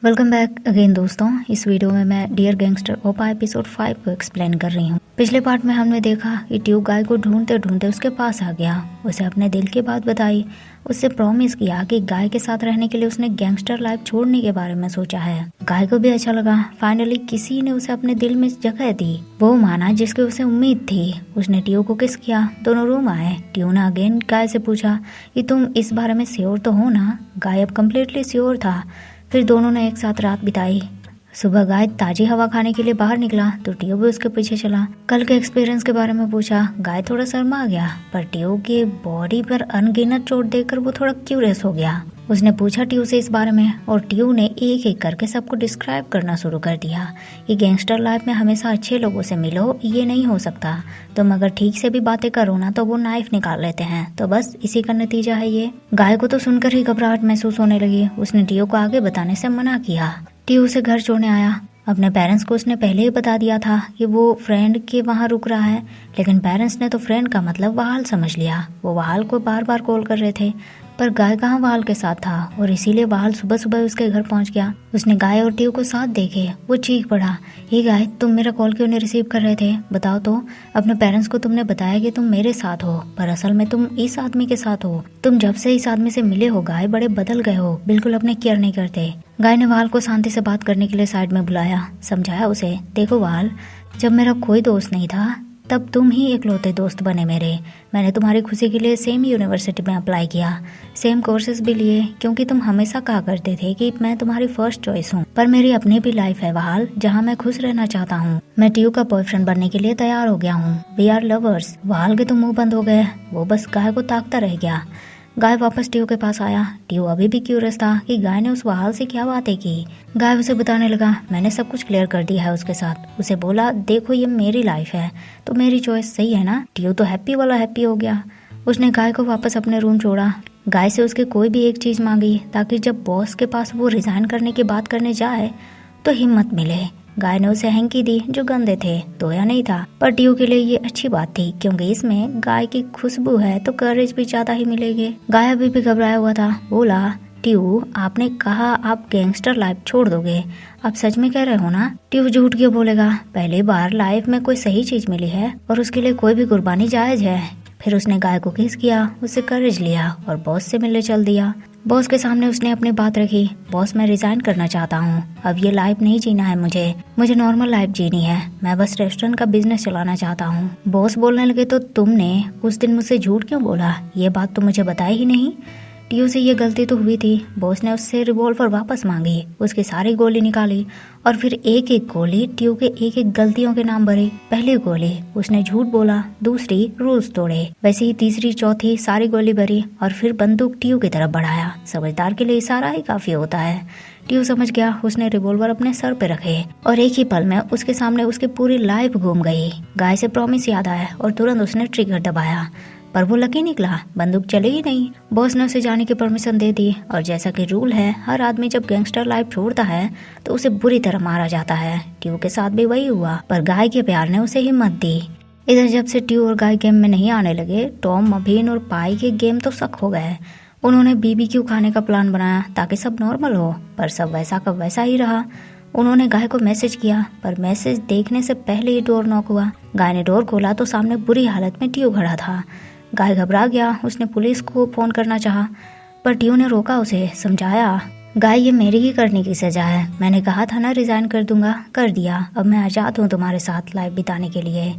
Welcome back again दोस्तों। इस video में मैं डियर गैंगस्टर ओपा एपिसोड 5 को एक्सप्लेन कर रही हूँ। पिछले पार्ट में हमने देखा कि ट्यूब गाय को ढूंढते ढूंढते उसके पास आ गया, उसे अपने दिल की बात बताई, उससे प्रॉमिस किया कि गाय के साथ रहने के लिए उसने गैंगस्टर लाइफ छोड़ने के बारे में सोचा है। गाय को भी अच्छा लगा, फाइनली किसी ने उसे अपने दिल में जगह दी। वो माना जिसकी उसे उम्मीद थी। उसने ट्यू को किस किया, दोनों रूम आए। ट्यू ने अगेन गाय से पूछा कि तुम इस बारे में श्योर तो हो ना। गाय अब कम्प्लीटली श्योर था। फिर दोनों ने एक साथ रात बिताई। सुबह गाय ताजी हवा खाने के लिए बाहर निकला तो टियो भी उसके पीछे चला। कल के एक्सपीरियंस के बारे में पूछा। गाय थोड़ा शर्मा गया, पर टियो के बॉडी पर अनगिनत चोट देखकर वो थोड़ा क्यूरियस हो गया। उसने पूछा टियो से इस बारे में और टियो ने एक एक करके सबको डिस्क्राइब करना शुरू कर दिया कि गैंगस्टर लाइफ में हमेशा अच्छे लोगों से मिलो, ये नहीं हो सकता। तुम अगर ठीक से भी बातें करो ना तो वो नाइफ निकाल लेते हैं, तो बस इसी का नतीजा है ये। गाय को तो सुनकर ही घबराहट महसूस होने लगी। उसने टियो को आगे बताने से मना किया। टियो उसे घर छोड़ने आया। अपने पेरेंट्स को उसने पहले ही बता दिया था कि वो फ्रेंड के वहाँ रुक रहा है, लेकिन पेरेंट्स ने तो फ्रेंड का मतलब वहाल समझ लिया। वो वहाल को बार बार कॉल कर रहे थे, पर गाय कहाँ वहाल के साथ था और इसीलिए वहाल सुबह सुबह उसके घर पहुंच गया। उसने गाय और टियो को साथ देखे। वो चीख पड़ा, ये गाय तुम मेरा कॉल क्यों नहीं रिसीव कर रहे थे? बताओ तो, अपने पेरेंट्स को तुमने बताया कि तुम मेरे साथ हो, पर असल में तुम इस आदमी के साथ हो। तुम जब से इस आदमी से मिले हो गाय, बड़े बदल गए हो, बिल्कुल अपने केयर नहीं करते। गाय ने वहाल को शांति से बात करने के लिए साइड में बुलाया, समझाया उसे, देखो वहाल, जब मेरा कोई दोस्त नहीं था तब तुम ही इकलौते दोस्त बने मेरे। मैंने तुम्हारी खुशी के लिए सेम यूनिवर्सिटी में अप्लाई किया, सेम कोर्सेज भी लिए, क्योंकि तुम हमेशा कहा करते थे कि मैं तुम्हारी फर्स्ट चॉइस हूँ। पर मेरी अपनी भी लाइफ है वहाल, जहाँ मैं खुश रहना चाहता हूँ। मैं टियो का बॉयफ्रेंड बनने के लिए तैयार हो गया हूँ। We are lovers. वहाल के तो मुंह बंद हो गए, वो बस गाय को ताकता रह गया। गाय वापस टियो के पास आया। टियो अभी भी क्यूरियस था कि गाय ने उस वहाल से क्या बातें की। गाय उसे बताने लगा, मैंने सब कुछ क्लियर कर दिया है उसके साथ। उसे बोला, देखो ये मेरी लाइफ है तो मेरी चॉइस सही है ना। टियो तो हैप्पी वाला हैप्पी हो गया। उसने गाय को वापस अपने रूम छोड़ा। गाय से उसके कोई भी एक चीज मांगी ताकि जब बॉस के पास वो रिजाइन करने की बात करने जाए तो हिम्मत मिले। गाय ने उसे हैंकी दी जो गंदे थे, धोया नहीं था। पर टियो के लिए ये अच्छी बात थी, क्योंकि इसमें गाय की खुशबू है तो करेज भी ज्यादा ही मिलेगी। गाय अभी भी घबराया हुआ था। बोला, टियो आपने कहा आप गैंगस्टर लाइफ छोड़ दोगे, आप सच में कह रहे हो ना? टियो झूठ क्यों बोलेगा? पहली बार लाइफ में कोई सही चीज मिली है और उसके लिए कोई भी कुर्बानी जायज है। फिर उसने गाय को किस किया, उससे करेज लिया और बॉस से मिलने चल दिया। बॉस के सामने उसने अपनी बात रखी, बॉस मैं रिजाइन करना चाहता हूँ, अब ये लाइफ नहीं जीना है मुझे नॉर्मल लाइफ जीनी है, मैं बस रेस्टोरेंट का बिजनेस चलाना चाहता हूँ। बॉस बोलने लगे, तो तुमने उस दिन मुझसे झूठ क्यों बोला? ये बात तो मुझे बताई ही नहीं। टियो से ये गलती तो हुई थी। बॉस ने उससे रिवॉल्वर वापस मांगी, उसकी सारी गोली निकाली और फिर एक एक गोली टियो के एक एक गलतियों के नाम भरे। पहली गोली उसने झूठ बोला, दूसरी रूल्स तोड़े, वैसे ही तीसरी चौथी सारी गोली भरी और फिर बंदूक टियो की तरफ बढ़ाया। समझदार के लिए इशारा ही काफी होता है। टियो समझ गया। उसने रिवॉल्वर अपने सर पे रखे और एक ही पल में उसके सामने उसकी पूरी लाइफ घूम गई। गाय से प्रॉमिस याद आया और तुरंत उसने ट्रिगर दबाया, पर वो लकी निकला, बंदूक चली ही नहीं। बॉस ने उसे जाने की परमिशन दे दी और जैसा कि रूल है, हर आदमी जब गैंगस्टर लाइफ छोड़ता है तो उसे बुरी तरह मारा जाता है। टियो के साथ भी वही हुआ, पर गाय के प्यार ने उसे हिम्मत दी। इधर जब से टियो और गाय गेम में नहीं आने लगे, टॉम, मभीन और पाई के गेम तो शक हो गए। उन्होंने BBQ खाने का प्लान बनाया ताकि सब नॉर्मल हो, पर सब वैसा का वैसा ही रहा। उन्होंने गाय को मैसेज किया, पर मैसेज देखने से पहले ही डोर नॉक हुआ। गाय ने डोर खोला तो सामने बुरी हालत में टियो खड़ा था। गाय घबरा गया। उसने पुलिस को फोन करना चाहा, पर टियो ने रोका उसे, समझाया, गाय ये मेरी ही करने की सजा है, मैंने कहा था ना रिजाइन कर दूंगा, कर दिया, अब मैं आजाद हूँ तुम्हारे साथ लाइफ बिताने के लिए।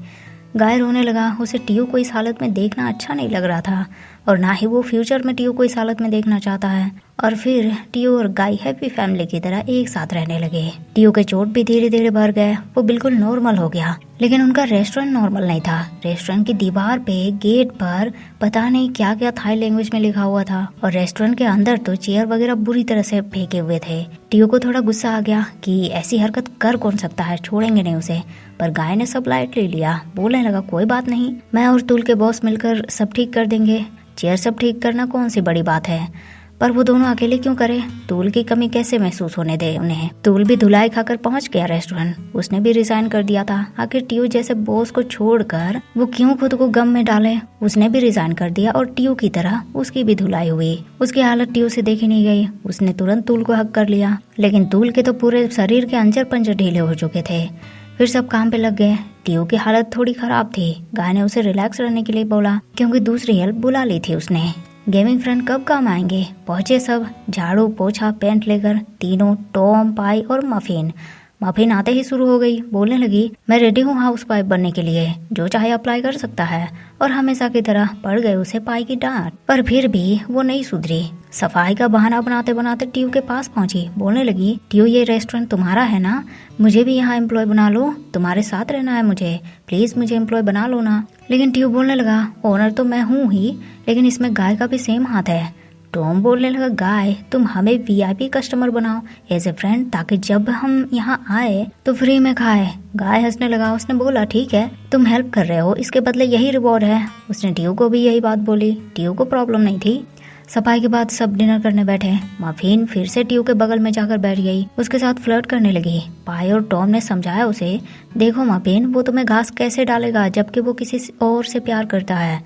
गाय रोने लगा। उसे टियो को इस हालत में देखना अच्छा नहीं लग रहा था और ना ही वो फ्यूचर में टियो को इस हालत में देखना चाहता है। और फिर टियो और गाय हैप्पी फैमिली की तरह एक साथ रहने लगे। टियो के चोट भी धीरे धीरे भर गए, वो बिल्कुल नॉर्मल हो गया। लेकिन उनका रेस्टोरेंट नॉर्मल नहीं था। रेस्टोरेंट की दीवार पे, गेट पर पता नहीं क्या क्या थाई लैंग्वेज में लिखा हुआ था और रेस्टोरेंट के अंदर तो चेयर वगैरह बुरी तरह से फेंके हुए थे। टियो को थोड़ा गुस्सा आ गया कि ऐसी हरकत कर कौन सकता है, छोड़ेंगे नहीं उसे। पर गाय ने सब लाइटली लिया, बोलने लगा, कोई बात नहीं, मैं और तुल के बॉस मिलकर सब ठीक कर देंगे, चेयर सब ठीक करना कौन सी बड़ी बात है। पर वो दोनों अकेले क्यों करे? तूल की कमी कैसे महसूस होने दे उन्हें? तूल भी धुलाई खाकर पहुंच गया रेस्टोरेंट। उसने भी रिजाइन कर दिया था। आखिर टीयू जैसे बॉस को छोड़कर वो क्यों खुद को गम में डाले? उसने भी रिजाइन कर दिया और टीयू की तरह उसकी भी धुलाई हुई। उसकी हालत टीयू से देखी नहीं गई। उसने तुरंत तूल को हक कर लिया, लेकिन तूल के तो पूरे शरीर के अंजर पंजर ढीले हो चुके थे। फिर सब काम पे लग गए। टीयू की हालत थोड़ी खराब थी। गाय ने उसे रिलैक्स रहने के लिए बोला, क्योंकि दूसरी हेल्प बुला ली थी उसने। गेमिंग फ्रेंड कब काम आएंगे? पहुंचे सब, झाड़ू पोछा पेंट लेकर। तीनों, टॉम, पाई और मफिन। मफिन आते ही शुरू हो गई, बोलने लगी, मैं रेडी हूँ हाउस वाइफ बनने के लिए, जो चाहे अप्लाई कर सकता है। और हमेशा की तरह पड़ गए उसे पाई की डांट, पर फिर भी वो नहीं सुधरी। सफाई का बहाना बनाते बनाते टीयू के पास पहुंची, बोलने लगी, टीयू ये रेस्टोरेंट तुम्हारा है ना? मुझे भी यहाँ एम्प्लॉय बना लो, तुम्हारे साथ रहना है मुझे, प्लीज मुझे एम्प्लॉय बना लो ना। लेकिन टीयू बोलने लगा, ओनर तो मैं हूँ ही, लेकिन इसमें गाय का भी सेम हाथ है। टॉम बोलने लगा, गाय तुम हमें वीआईपी कस्टमर बनाओ एज ए फ्रेंड, ताकि जब हम यहाँ आए तो फ्री में खाए। गाय हंसने लगा। उसने बोला, ठीक है तुम हेल्प कर रहे हो, इसके बदले यही रिवॉर्ड है। उसने टीयू को भी यही बात बोली। टीयू को प्रॉब्लम नहीं थी। सफाई के बाद सब डिनर करने बैठे। मफिन फिर से टीयू के बगल में जाकर बैठ गई, उसके साथ फ्लर्ट करने लगी। पाई और टॉम ने समझाया उसे, देखो मफिन वो तुम्हें घास कैसे डालेगा जबकि वो किसी और से प्यार करता है।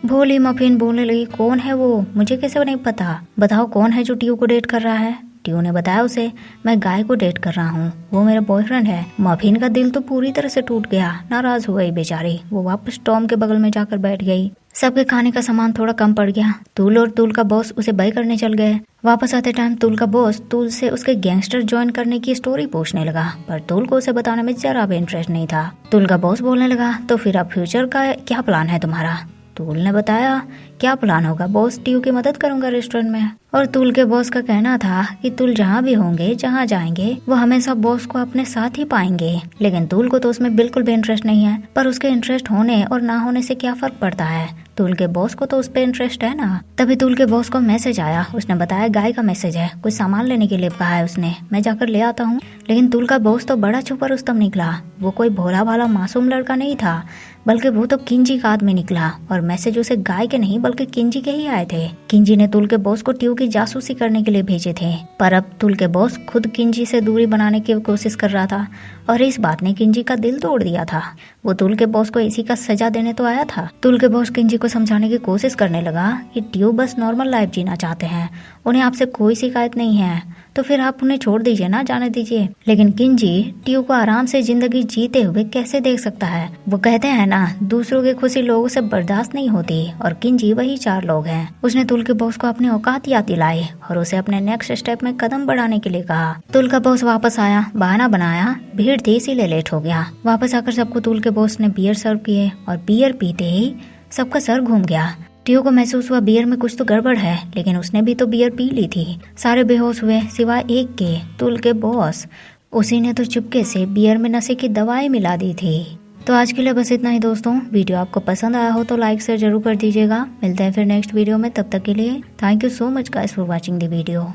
भोली मफिन बोलने लगी, कौन है वो? मुझे कैसे नहीं पता? बताओ कौन है जो टीयू को डेट कर रहा है? टीयू ने बताया उसे, मैं गाय को डेट कर रहा हूँ, वो मेरा बॉयफ्रेंड है। मफिन का दिल तो पूरी तरह से टूट गया, नाराज हो गई बेचारी। वो वापस टॉम के बगल में जाकर बैठ गई। सबके खाने का सामान थोड़ा कम पड़ गया। तूल और तूल का बॉस उसे बाय करने चल गए। वापस आते टाइम तूल का बॉस तूल से उसके गैंगस्टर ज्वाइन करने की स्टोरी पूछने लगा, पर तूल को उसे बताने में जरा भी इंटरेस्ट नहीं था। तूल का बॉस बोलने लगा, तो फिर अब फ्यूचर का क्या प्लान है तुम्हारा? तूल ने बताया, क्या प्लान होगा बॉस, टीयू की मदद करूंगा रेस्टोरेंट में। और तूल के बॉस का कहना था कि तूल जहाँ भी होंगे, जहाँ जाएंगे, वो हमेशा बॉस को अपने साथ ही पाएंगे। लेकिन तूल को तो उसमें बिल्कुल भी इंटरेस्ट नहीं है, पर उसके इंटरेस्ट होने और ना होने से क्या फर्क पड़ता है? तूल के बॉस को तो उस पे इंटरेस्ट है ना। तभी तूल के बॉस को मैसेज आया। उसने बताया, गाय का मैसेज है, कुछ सामान लेने के लिए कहा है उसने, मैं जाकर ले आता हूँ। लेकिन तूल का बॉस तो बड़ा छुपा रुस्तम निकला। वो कोई भोला भाला मासूम लड़का नहीं था, बल्कि वो तो किंजी का आदमी निकला। और मैसेज उसे गाय के नहीं बल्कि किंजी के ही आए थे। किंजी ने तूल के बॉस को टीयू की जासूसी करने के लिए भेजे थे, पर अब तूल के बॉस खुद किंजी से दूरी बनाने की कोशिश कर रहा था, और इस बात ने किंजी का दिल तोड़ दिया था। वो तूल के बॉस को इसी का सजा देने तो आया था। तूल के बॉस किंजी को समझाने की कोशिश करने लगा कि टीयू बस नॉर्मल लाइफ जीना चाहते हैं, उन्हें आपसे कोई शिकायत नहीं है, तो फिर आप उन्हें छोड़ दीजिए ना, जाने दीजिए। लेकिन किंजी टीयू को आराम से जिंदगी जीते हुए कैसे देख सकता है? वो कहते हैं ना, दूसरों की खुशी लोगों से बर्दाश्त नहीं होती, और किंजी वही 4 लोग हैं। उसने तूल के बॉस को अपनी औकात याद दिलाई और उसे अपने नेक्स्ट स्टेप में कदम बढ़ाने के लिए कहा। तूल का बॉस वापस आया, बहाना बनाया, भीड़ थी इसीलिए लेट हो गया। वापस आकर सबको तूल के बॉस ने बियर सर्व किए, और बियर पीते ही सबका सर घूम गया। टीयू को महसूस हुआ बियर में कुछ तो गड़बड़ है, लेकिन उसने भी तो बियर पी ली थी। सारे बेहोश हुए सिवाय एक के, तूल के बॉस। उसी ने तो चुपके से बियर में नशे की दवाई मिला दी थी। तो आज के लिए बस इतना ही दोस्तों। वीडियो आपको पसंद आया हो तो लाइक शेयर जरूर कर दीजिएगा। मिलते हैं फिर नेक्स्ट वीडियो में, तब तक के लिए thank you so much guys for watching the video.